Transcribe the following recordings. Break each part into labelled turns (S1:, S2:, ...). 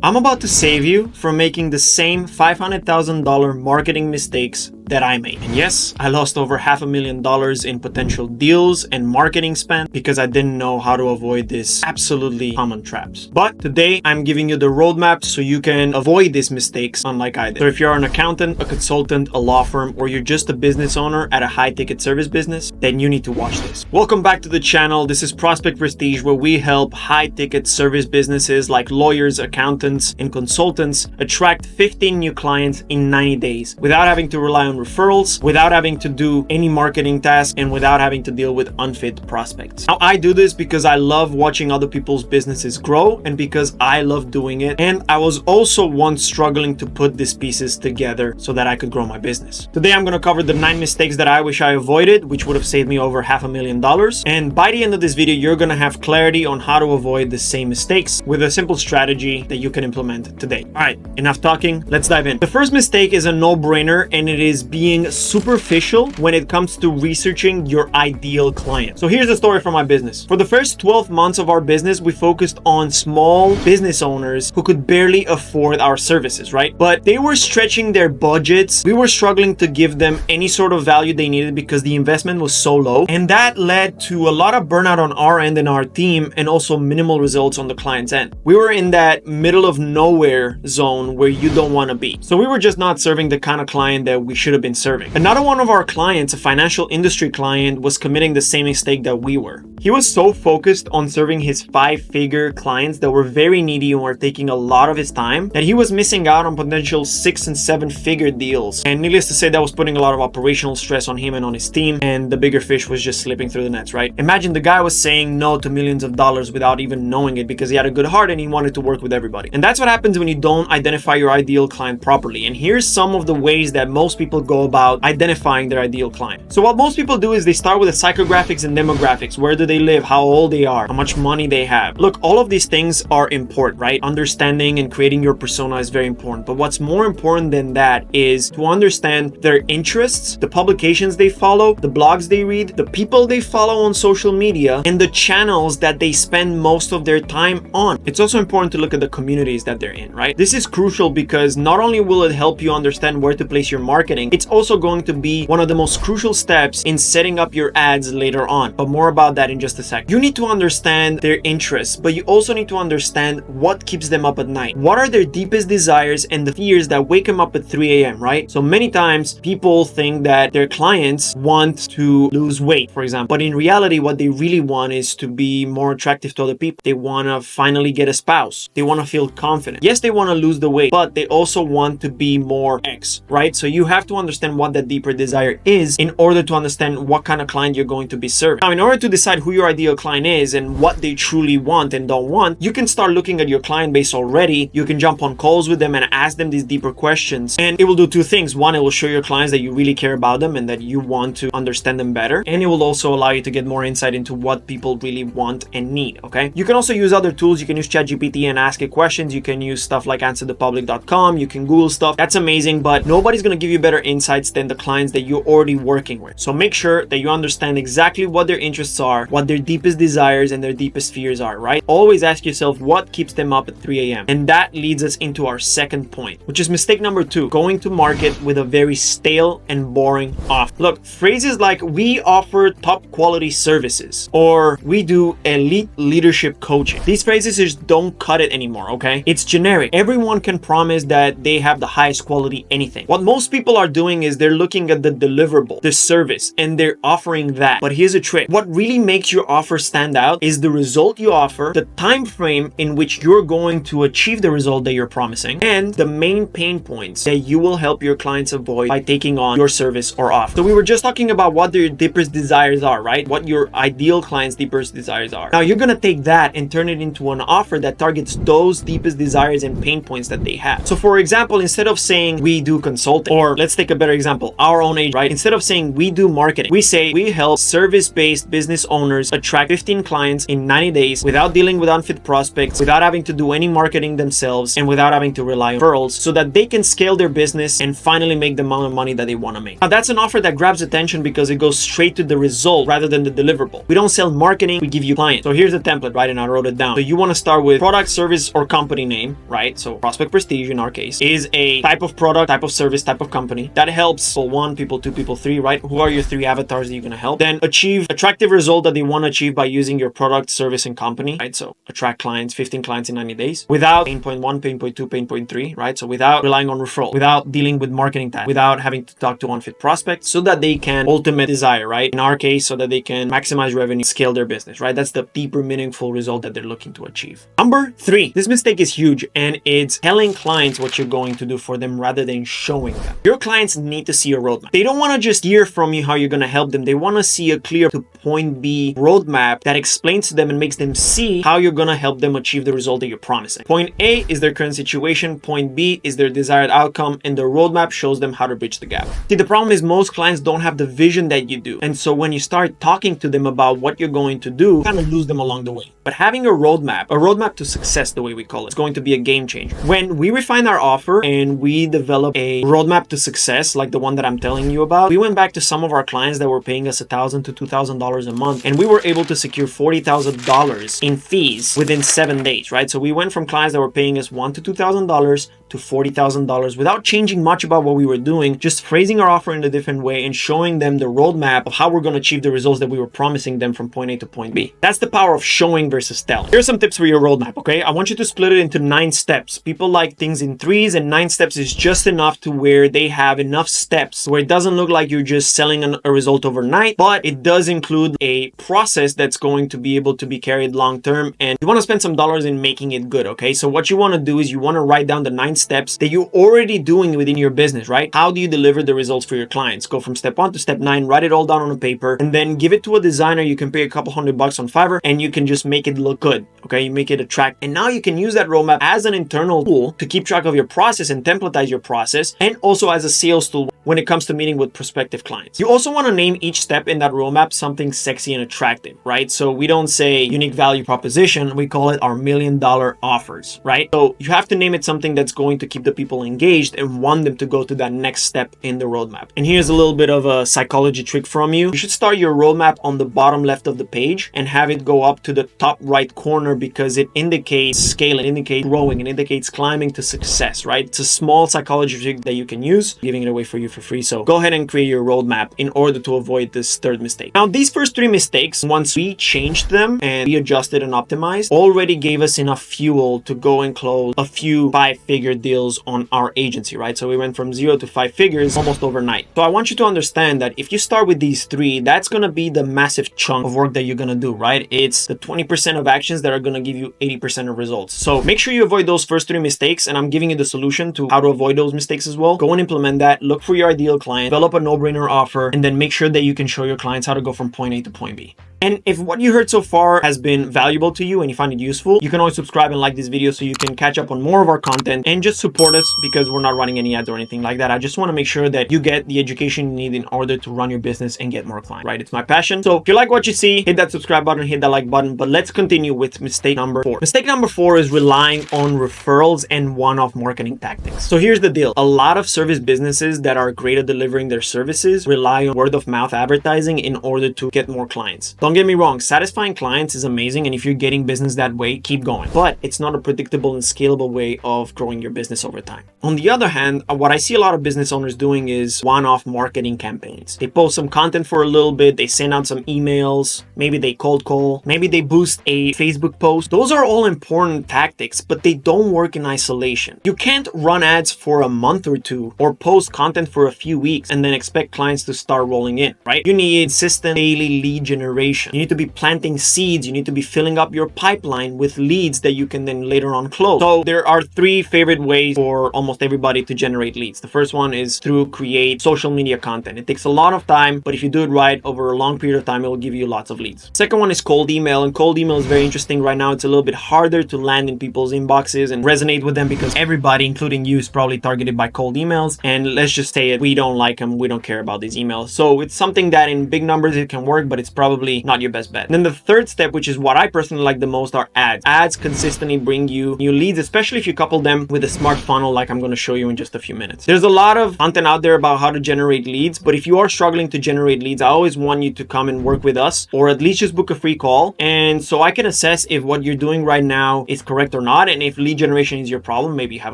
S1: I'm about to save you from making the same $500,000 marketing mistakes that I made. And yes, I lost over $500,000 in potential deals and marketing spend because I didn't know how to avoid these absolutely common traps. But today I'm giving you the roadmap so you can avoid these mistakes unlike I did. So if you're an accountant, a consultant, a law firm, or you're just a business owner at a high ticket service business, then you need to watch this. Welcome back to the channel. This is ProspectPrestige, where we help high ticket service businesses like lawyers, accountants, and consultants attract 15 new clients in 90 days without having to rely on referrals, without having to do any marketing tasks, and without having to deal with unfit prospects. Now, I do this because I love watching other people's businesses grow and because I love doing it. And I was also once struggling to put these pieces together so that I could grow my business. Today, I'm going to cover the 9 mistakes that I wish I avoided, which would have saved me over $500,000. And by the end of this video, you're going to have clarity on how to avoid the same mistakes with a simple strategy that you can implement today. All right, enough talking. Let's dive in. The first mistake is a no-brainer, and it is being superficial when it comes to researching your ideal client. So here's the story from my business. For the first 12 months of our business, we focused on small business owners who could barely afford our services, right? But they were stretching their budgets. We were struggling to give them any sort of value they needed because the investment was so low. And that led to a lot of burnout on our end and our team, and also minimal results on the client's end. We were in that middle of nowhere zone where you don't want to be. So we were just not serving the kind of client that we should have been serving. Another one of our clients, a financial industry client, was committing the same mistake that we were. He was so focused on serving his 5-figure clients that were very needy and were taking a lot of his time that he was missing out on potential 6- and 7-figure deals. And needless to say, that was putting a lot of operational stress on him and on his team, and the bigger fish was just slipping through the nets, right? Imagine the guy was saying no to millions of dollars without even knowing it because he had a good heart and he wanted to work with everybody. And that's what happens when you don't identify your ideal client properly. And here's some of the ways that most people go about identifying their ideal client. So what most people do is they start with the psychographics and demographics. Where do they live? How old they are? How much money they have? Look, all of these things are important, right? Understanding and creating your persona is very important. But what's more important than that is to understand their interests, the publications they follow, the blogs they read, the people they follow on social media, and the channels that they spend most of their time on. It's also important to look at the communities that they're in, right? This is crucial because not only will it help you understand where to place your marketing, it's also going to be one of the most crucial steps in setting up your ads later on. But more about that in just a sec. You need to understand their interests, but you also need to understand what keeps them up at night. What are their deepest desires and the fears that wake them up at 3 a.m., right? So many times people think that their clients want to lose weight, for example. But in reality, what they really want is to be more attractive to other people. They want to finally get a spouse. They want to feel confident. Yes, they want to lose the weight, but they also want to be more X, right? So you have to understand what that deeper desire is in order to understand what kind of client you're going to be serving. Now, in order to decide who your ideal client is and what they truly want and don't want, you can start looking at your client base already. You can jump on calls with them and ask them these deeper questions. And it will do 2 things. One, it will show your clients that you really care about them and that you want to understand them better. And it will also allow you to get more insight into what people really want and need, okay? You can also use other tools. You can use ChatGPT and ask it questions. You can use stuff like answerthepublic.com. You can Google stuff. That's amazing, but nobody's going to give you better insights than the clients that you're already working with. So make sure that you understand exactly what their interests are, what their deepest desires and their deepest fears are, right? Always ask yourself what keeps them up at 3 a.m. And that leads us into our second point, which is mistake number 2, going to market with a very stale and boring offer. Look, phrases like we offer top quality services or we do elite leadership coaching. These phrases just don't cut it anymore, okay? It's generic. Everyone can promise that they have the highest quality anything. What most people are doing is they're looking at the deliverable, the service, and they're offering that. But here's a trick. What really makes your offer stand out is the result you offer, the time frame in which you're going to achieve the result that you're promising, and the main pain points that you will help your clients avoid by taking on your service or offer. So we were just talking about what their deepest desires are, right? What your ideal client's deepest desires are. Now you're gonna take that and turn it into an offer that targets those deepest desires and pain points that they have. So for example, instead of saying we do consulting, or let's take take a better example. Our own age, right? Instead of saying we do marketing, we say we help service-based business owners attract 15 clients in 90 days without dealing with unfit prospects, without having to do any marketing themselves, and without having to rely on referrals, so that they can scale their business and finally make the amount of money that they want to make. Now, that's an offer that grabs attention because it goes straight to the result rather than the deliverable. We don't sell marketing, we give you clients. So here's the template, right? And I wrote it down. So you want to start with product, service, or company name, right? So ProspectPrestige in our case is a type of product, type of service, type of company that helps people one, people two, people three, right? Who are your three avatars that you're going to help? Then achieve attractive result that they want to achieve by using your product, service, and company, right? So attract clients, 15 clients in 90 days without pain point 1, pain point 2, pain point 3, right? So without relying on referral, without dealing with marketing time, without having to talk to unfit prospects, so that they can ultimate desire, right? In our case, so that they can maximize revenue, scale their business, right? That's the deeper, meaningful result that they're looking to achieve. Number 3, this mistake is huge, and it's telling clients what you're going to do for them rather than showing them. Your clients need to see a roadmap. They don't want to just hear from you how you're going to help them. They want to see a clear to point B roadmap that explains to them and makes them see how you're going to help them achieve the result that you're promising. Point A is their current situation, point B is their desired outcome, and the roadmap shows them how to bridge the gap. See, the problem is most clients don't have the vision that you do. And so when you start talking to them about what you're going to do, you kind of lose them along the way. But having a roadmap to success, the way we call it, is going to be a game changer. When we refined our offer and we developed a roadmap to success, like the one that I'm telling you about, we went back to some of our clients that were paying us $1,000 to $2,000 a month, and we were able to secure $40,000 in fees within 7 days, right? So we went from clients that were paying us $1,000 to $2,000 to $40,000 without changing much about what we were doing, just phrasing our offer in a different way and showing them the roadmap of how we're going to achieve the results that we were promising them from point A to point B. That's the power of showing versus telling. Here's some tips for your roadmap, okay? I want you to split it into 9 steps. People like things in 3s, and 9 steps is just enough to where they have enough steps where it doesn't look like you're just selling a result overnight, but it does include a process that's going to be able to be carried long term, and you want to spend some dollars in making it good, okay? So what you want to do is you want to write down the 9 steps that you're already doing within your business, right? How do you deliver the results for your clients? Go from step 1 to step 9, write it all down on a paper, and then give it to a designer. You can pay a couple $100 on Fiverr, and you can just make it look good, okay? You make it attract, and now you can use that roadmap as an internal tool to keep track of your process and templatize your process, and also as a sales tool when it comes to meeting with prospective clients. You also want to name each step in that roadmap something sexy and attractive, right? So we don't say unique value proposition, we call it our $1 million offers, right? So you have to name it something that's going to keep the people engaged and want them to go to that next step in the roadmap. And here's a little bit of a psychology trick from you. You should start your roadmap on the bottom left of the page and have it go up to the top right corner, because it indicates scaling, it indicates growing, it indicates climbing to success, right? It's a small psychology trick that you can use, giving it away for you for free. So go ahead and create your roadmap in order to avoid this third mistake. Now, these first 3 mistakes, once we changed them and we adjusted and optimized, already gave us enough fuel to go and close a few 5-figure deals on our agency, right? So we went from 0 to 5 figures almost overnight. So I want you to understand that if you start with these 3, that's going to be the massive chunk of work that you're going to do, right? It's the 20% of actions that are going to give you 80% of results. So make sure you avoid those first 3 mistakes, and I'm giving you the solution to how to avoid those mistakes as well. Go and implement that. Look for your ideal client, develop a no-brainer offer, and then make sure that you can show your clients how to go from point A to point B. And if what you heard so far has been valuable to you and you find it useful, you can always subscribe and like this video so you can catch up on more of our content and just support us, because we're not running any ads or anything like that. I just want to make sure that you get the education you need in order to run your business and get more clients, right? It's my passion. So if you like what you see, hit that subscribe button, hit that like button. But let's continue with mistake number 4. Mistake number 4 is relying on referrals and one-off marketing tactics. So here's the deal. A lot of service businesses that are great at delivering their services rely on word-of-mouth advertising in order to get more clients. Don't get me wrong, satisfying clients is amazing, and if you're getting business that way, keep going. But it's not a predictable and scalable way of growing your business over time. On the other hand, what I see a lot of business owners doing is one-off marketing campaigns. They post some content for a little bit, they send out some emails, maybe they cold call, maybe they boost a Facebook post. Those are all important tactics, but they don't work in isolation. You can't run ads for a month or 2 or post content for a few weeks and then expect clients to start rolling in, right? You need consistent daily lead generation. You need to be planting seeds. You need to be filling up your pipeline with leads that you can then later on close. So there are 3 favorite ways for almost everybody to generate leads. The first one is through create social media content. It takes a lot of time, but if you do it right over a long period of time, it will give you lots of leads. Second one is cold email, and cold email is very interesting right now. It's a little bit harder to land in people's inboxes and resonate with them because everybody, including you, is probably targeted by cold emails. And let's just say it, we don't like them, we don't care about these emails. So it's something that in big numbers it can work, but it's probably not your best bet. And then the third step, which is what I personally like the most, are ads. Ads consistently bring you new leads, especially if you couple them with a smart funnel like I'm going to show you in just a few minutes. There's a lot of content out there about how to generate leads, but if you are struggling to generate leads, I always want you to come and work with us, or at least just book a free call. And so I can assess if what you're doing right now is correct or not. And if lead generation is your problem, maybe you have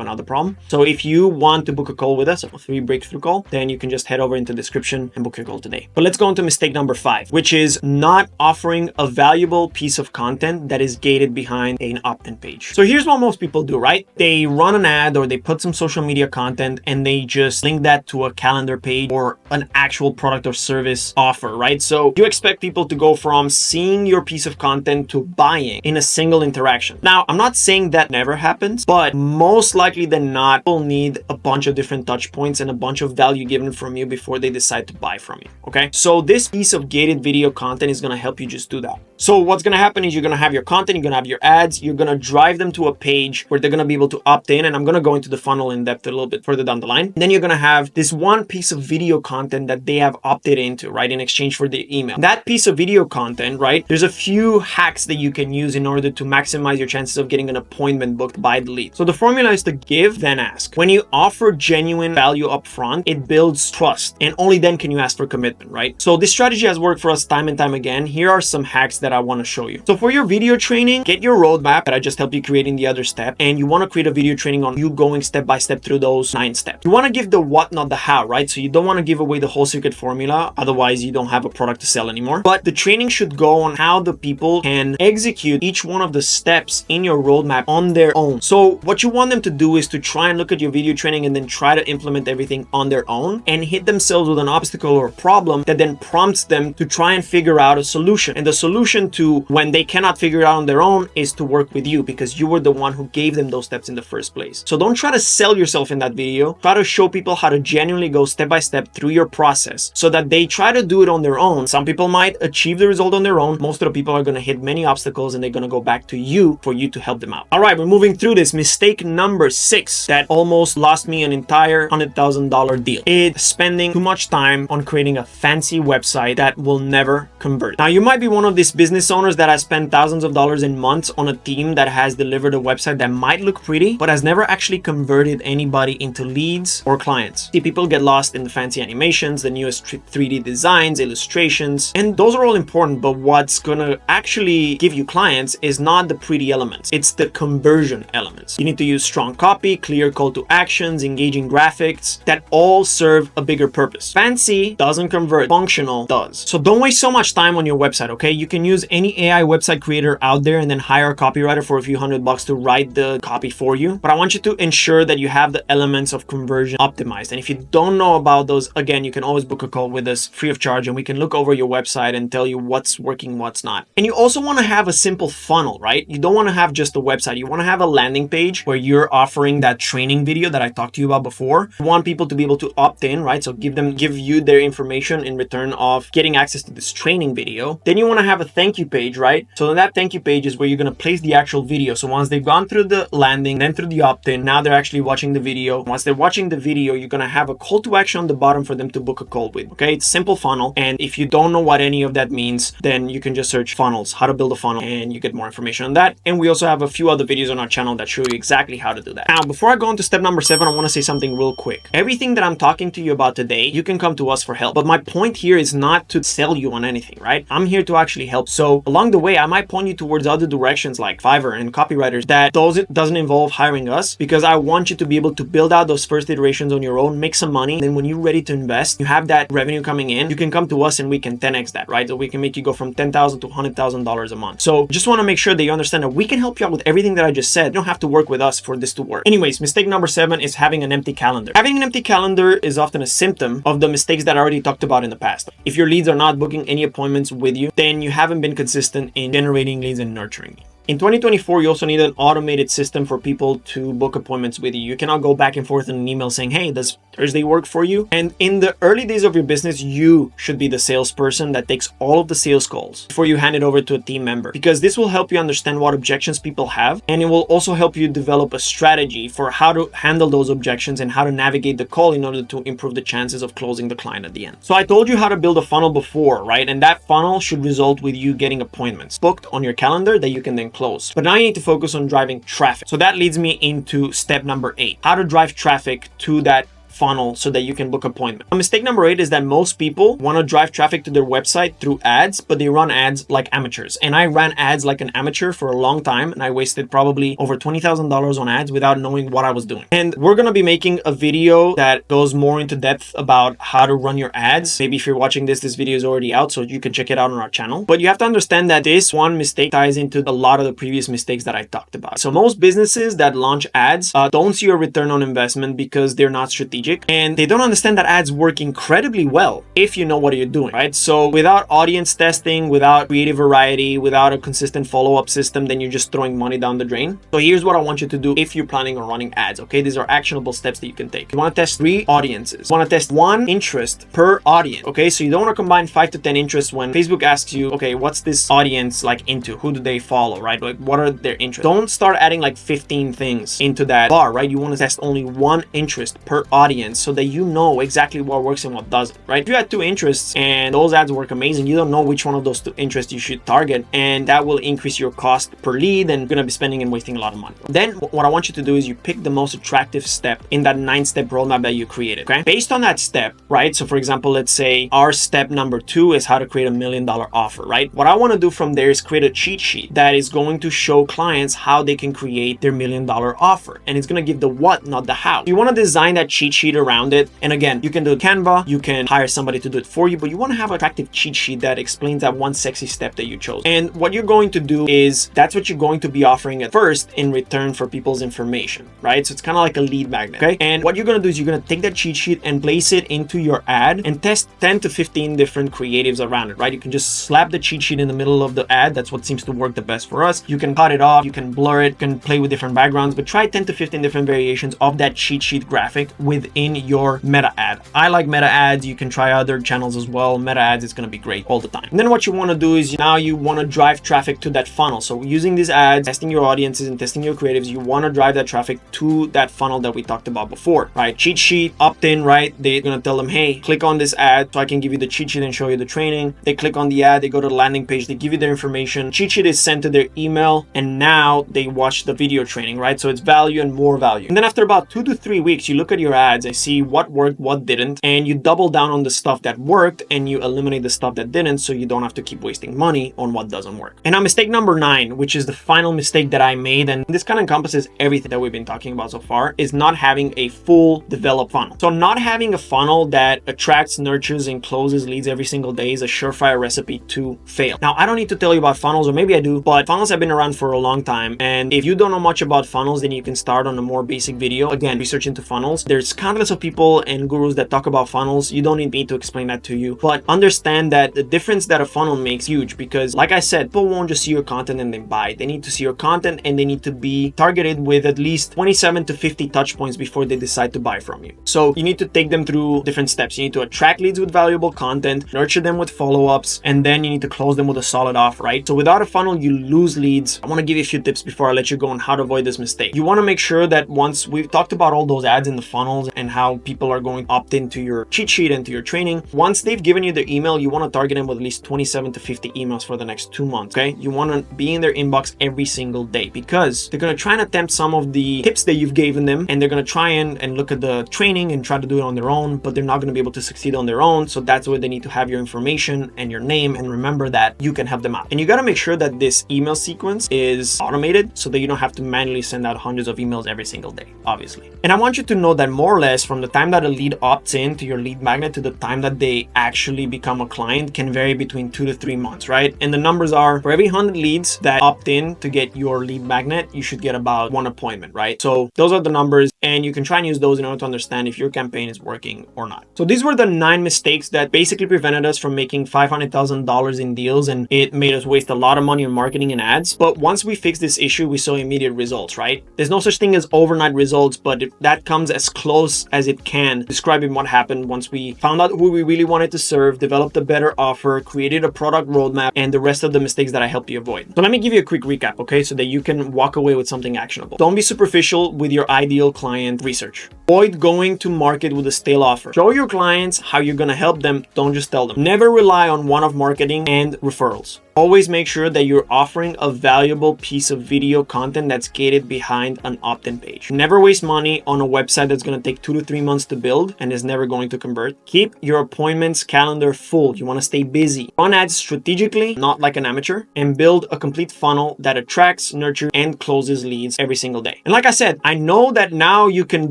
S1: another problem. So if you want to book a call with us, a free breakthrough call, then you can just head over into the description and book your call today. But let's go into mistake number 5, which is not offering a valuable piece of content that is gated behind an opt-in page. So here's what most people do, right? They run an ad or they put some social media content and they just link that to a calendar page or an actual product or service offer, right? So you expect people to go from seeing your piece of content to buying in a single interaction. Now, I'm not saying that never happens, but most likely than not, people need a bunch of different touch points and a bunch of value given from you before they decide to buy from you, okay? So this piece of gated video content is gonna help you just do that. So what's gonna happen is you're gonna have your content, you're gonna have your ads, you're gonna drive them to a page where they're gonna be able to opt in, and I'm gonna go into the funnel in depth a little bit further down the line. And then you're gonna have this one piece of video content that they have opted into, right, in exchange for the email. That piece of video content, right, there's a few hacks that you can use in order to maximize your chances of getting an appointment booked by the lead. So the formula is to give, then ask. When you offer genuine value up front, it builds trust, and only then can you ask for commitment, right? So this strategy has worked for us time and time again. Here are some hacks that I want to show you. So for your video training, get your roadmap that I just helped you create in the other step, and you want to create a video training on you going step by step through those 9 steps. You want to give the what, not the how, right? So you don't want to give away the whole secret formula, otherwise you don't have a product to sell anymore. But the training should go on how the people can execute each one of the steps in your roadmap on their own. So what you want them to do is to try and look at your video training and then try to implement everything on their own and hit themselves with an obstacle or a problem that then prompts them to try and figure out a solution. And the solution to when they cannot figure it out on their own is to work with you, because you were the one who gave them those steps in the first place. So don't try to sell yourself in that video. Try to show people how to genuinely go step by step through your process so that they try to do it on their own. Some people might achieve the result on their own. Most of the people are going to hit many obstacles and they're going to go back to you for you to help them out. All right, we're moving through this. Mistake number 6 that almost lost me an entire $100,000 deal. It's spending too much time on creating a fancy website that will never convert. Now, you might be one of these business owners that has spent thousands of dollars in months on a team that has delivered a website that might look pretty, but has never actually converted anybody into leads or clients. See, people get lost in the fancy animations, the newest 3D designs, illustrations, and those are all important, but what's gonna actually give you clients is not the pretty elements, it's the conversion elements. You need to use strong copy, clear call to actions, engaging graphics that all serve a bigger purpose. Fancy doesn't convert, functional does. So don't waste so much time on your website, okay? You can use any AI website creator out there and then hire a copywriter for a few $100 to write the copy for you. But I want you to ensure that you have the elements of conversion optimized. And if you don't know about those, again, you can always book a call with us free of charge and we can look over your website and tell you what's working, what's not. And you also want to have a simple funnel, right? You don't want to have just a website. You want to have a landing page where you're offering that training video that I talked to you about before. You want people to be able to opt in, right? So give you their information in return of getting access to this training video. Then you want to have a thank you page, right? So that thank you page is where you're going to place the actual video. So once they've gone through the landing, then through the opt-in, now they're actually watching the video. Once they're watching the video, you're going to have a call to action on the bottom for them to book a call with, okay? It's a simple funnel. And if you don't know what any of that means, then you can just search funnels, how to build a funnel, and you get more information on that. And we also have a few other videos on our channel that show you exactly how to do that. Now, before I go into step number 7, I want to say something real quick. Everything that I'm talking to you about today, you can come to us for help. But my point here is not to sell you on anything, right? I'm here to actually help. So along the way, I might point you towards other directions like Fiverr and copywriters that doesn't involve hiring us, because I want you to be able to build out those first iterations on your own, make some money. Then when you're ready to invest, you have that revenue coming in, you can come to us and we can 10x that, right? So we can make you go from $10,000 to $100,000 a month. So just want to make sure that you understand that we can help you out with everything that I just said. You don't have to work with us for this to work. Anyways, mistake number 7 is having an empty calendar. Having an empty calendar is often a symptom of the mistakes that I already talked about in the past. If your leads are not booking any appointments with you, then you haven't been consistent in generating leads and nurturing. In 2024, you also need an automated system for people to book appointments with you. You cannot go back and forth in an email saying, hey, does Thursday work for you? And in the early days of your business, you should be the salesperson that takes all of the sales calls before you hand it over to a team member, because this will help you understand what objections people have, and it will also help you develop a strategy for how to handle those objections and how to navigate the call in order to improve the chances of closing the client at the end. So I told you how to build a funnel before, right? And that funnel should result with you getting appointments booked on your calendar that you can then close. But now you need to focus on driving traffic. So that leads me into step number 8, how to drive traffic to that funnel so that you can book appointment. Mistake number 8 is that most people want to drive traffic to their website through ads, but they run ads like amateurs. And I ran ads like an amateur for a long time, and I wasted probably over $20,000 on ads without knowing what I was doing. And we're going to be making a video that goes more into depth about how to run your ads. Maybe if you're watching this video is already out, so you can check it out on our channel. But you have to understand that this one mistake ties into a lot of the previous mistakes that I talked about. So most businesses that launch ads don't see a return on investment because they're not strategic. And they don't understand that ads work incredibly well if you know what you're doing, right? So without audience testing, without creative variety, without a consistent follow-up system, then you're just throwing money down the drain. So here's what I want you to do if you're planning on running ads, okay? These are actionable steps that you can take. You want to test 3 audiences. You want to test 1 interest per audience, okay? So you don't want to combine 5 to 10 interests when Facebook asks you, okay, what's this audience like into? Who do they follow, right? Like, what are their interests? Don't start adding like 15 things into that bar, right? You want to test only 1 interest per audience so that you know exactly what works and what doesn't, right? If you had 2 interests and those ads work amazing, you don't know which one of those 2 interests you should target, and that will increase your cost per lead, and you're going to be spending and wasting a lot of money. Then what I want you to do is you pick the most attractive step in that 9-step roadmap that you created, okay? Based on that step, right? So for example, let's say our step number 2 is how to create $1 million offer, right? What I want to do from there is create a cheat sheet that is going to show clients how they can create their $1 million offer, and it's going to give the what, not the how. You want to design that cheat sheet around it. And again, you can do Canva, you can hire somebody to do it for you, but you want to have an attractive cheat sheet that explains that one sexy step that you chose. And what you're going to do is that's what you're going to be offering at first in return for people's information, right? So it's kind of like a lead magnet, okay? And what you're going to do is you're going to take that cheat sheet and place it into your ad and test 10 to 15 different creatives around it, right? You can just slap the cheat sheet in the middle of the ad. That's what seems to work the best for us. You can cut it off, you can blur it, you can play with different backgrounds, but try 10 to 15 different variations of that cheat sheet graphic within your meta ad. I like meta ads. You can try other channels as well. Meta ads is going to be great all the time. And then what you want to do is now you want to drive traffic to that funnel. So using these ads, testing your audiences and testing your creatives, you want to drive that traffic to that funnel that we talked about before, right? Cheat sheet, opt-in, right? They're going to tell them, hey, click on this ad so I can give you the cheat sheet and show you the training. They click on the ad, they go to the landing page, they give you their information. Cheat sheet is sent to their email, and now they watch the video training, right? So it's value and more value. And then after about 2 to 3 weeks, you look at your ads and see what worked, what didn't, and you double down on the stuff that worked and you eliminate the stuff that didn't, so you don't have to keep wasting money on what doesn't work. And now mistake number 9, which is the final mistake that I made, and this kind of encompasses everything that we've been talking about so far, is not having a full developed funnel. So not having a funnel that attracts, nurtures, and closes leads every single day is a surefire recipe to fail. Now, I don't need to tell you about funnels, or maybe I do, but funnels have been around for a long time. And if you don't know much about funnels, then you can start on a more basic video. Again, research into funnels. There's countless of people and gurus that talk about funnels. You don't need me to explain that to you, but understand that the difference that a funnel makes is huge, because like I said, people won't just see your content and then buy. They need to see your content, and they need to be targeted with at least 27 to 50 touch points before they decide to buy from you. So you need to take them through different steps. You need to attract leads with valuable content, nurture them with follow-ups, and then you need to close them with a solid offer, right? So without a funnel, you lose leads. I want to give you a few tips before I let you go on how to avoid this mistake. You want to make sure that once we've talked about all those ads in the funnels and how people are going to opt into your cheat sheet and to your training, once they've given you their email, you want to target them with at least 27 to 50 emails for the next 2 months, okay? You want to be in their inbox every single day, because they're going to try and attempt some of the tips that you've given them, and they're going to try and look at the training and try to do it on their own, but they're not going to be able to succeed on their own. So that's where they need to have your information and your name, and remember that you can help them out. And you got to make sure that this email sequence is automated so that you don't have to manually send out hundreds of emails every single day, obviously. And I want you to know that more or less less from the time that a lead opts in to your lead magnet to the time that they actually become a client can vary between 2 to 3 months, right? And the numbers are, for every 100 leads that opt in to get your lead magnet, you should get about 1 appointment, right? So those are the numbers, and you can try and use those in order to understand if your campaign is working or not. So these were the 9 mistakes that basically prevented us from making $500,000 in deals, and it made us waste a lot of money on marketing and ads. But once we fixed this issue, we saw immediate results, right? There's no such thing as overnight results, but that comes as close as it can describing what happened once we found out who we really wanted to serve, developed a better offer, created a product roadmap, and the rest of the mistakes that I helped you avoid. So let me give you a quick recap, okay? So that you can walk away with something actionable. Don't be superficial with your ideal client research. Avoid going to market with a stale offer. Show your clients how you're gonna help them, don't just tell them. Never rely on one-off marketing and referrals. Always make sure that you're offering a valuable piece of video content that's gated behind an opt-in page. Never waste money on a website that's going to take 2 to 3 months to build and is never going to convert. Keep your appointments calendar full. You want to stay busy. Run ads strategically, not like an amateur, and build a complete funnel that attracts, nurtures, and closes leads every single day. And like I said, I know that now you can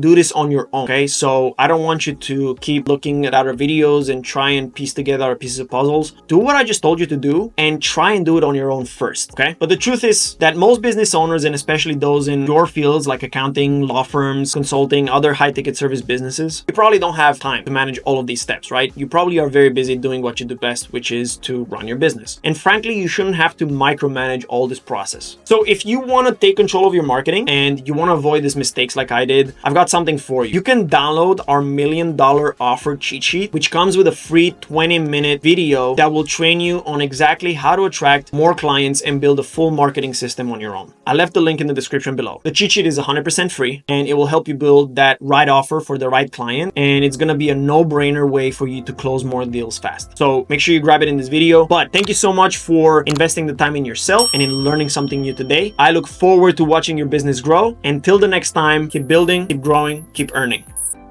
S1: do this on your own, okay? So I don't want you to keep looking at other videos and try and piece together pieces of puzzles. Do what I just told you to do and try and do it on your own first, okay? But the truth is that most business owners, and especially those in your fields like accounting, law firms, consulting, other high-ticket service businesses, you probably don't have time to manage all of these steps, right? You probably are very busy doing what you do best, which is to run your business. And frankly, you shouldn't have to micromanage all this process. So if you want to take control of your marketing and you want to avoid these mistakes like I did, I've got something for you. You can download our $1 million offer cheat sheet, which comes with a free 20-minute video that will train you on exactly how to attract more clients and build a full marketing system on your own. I left the link in the description below. The cheat sheet is 100% free, and it will help you build that right offer for the right client, and it's gonna be a no-brainer way for you to close more deals fast. So make sure you grab it in this video. But thank you so much for investing the time in yourself and in learning something new today. I look forward to watching your business grow. Until the next time, keep building, keep growing, keep earning.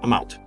S1: I'm out.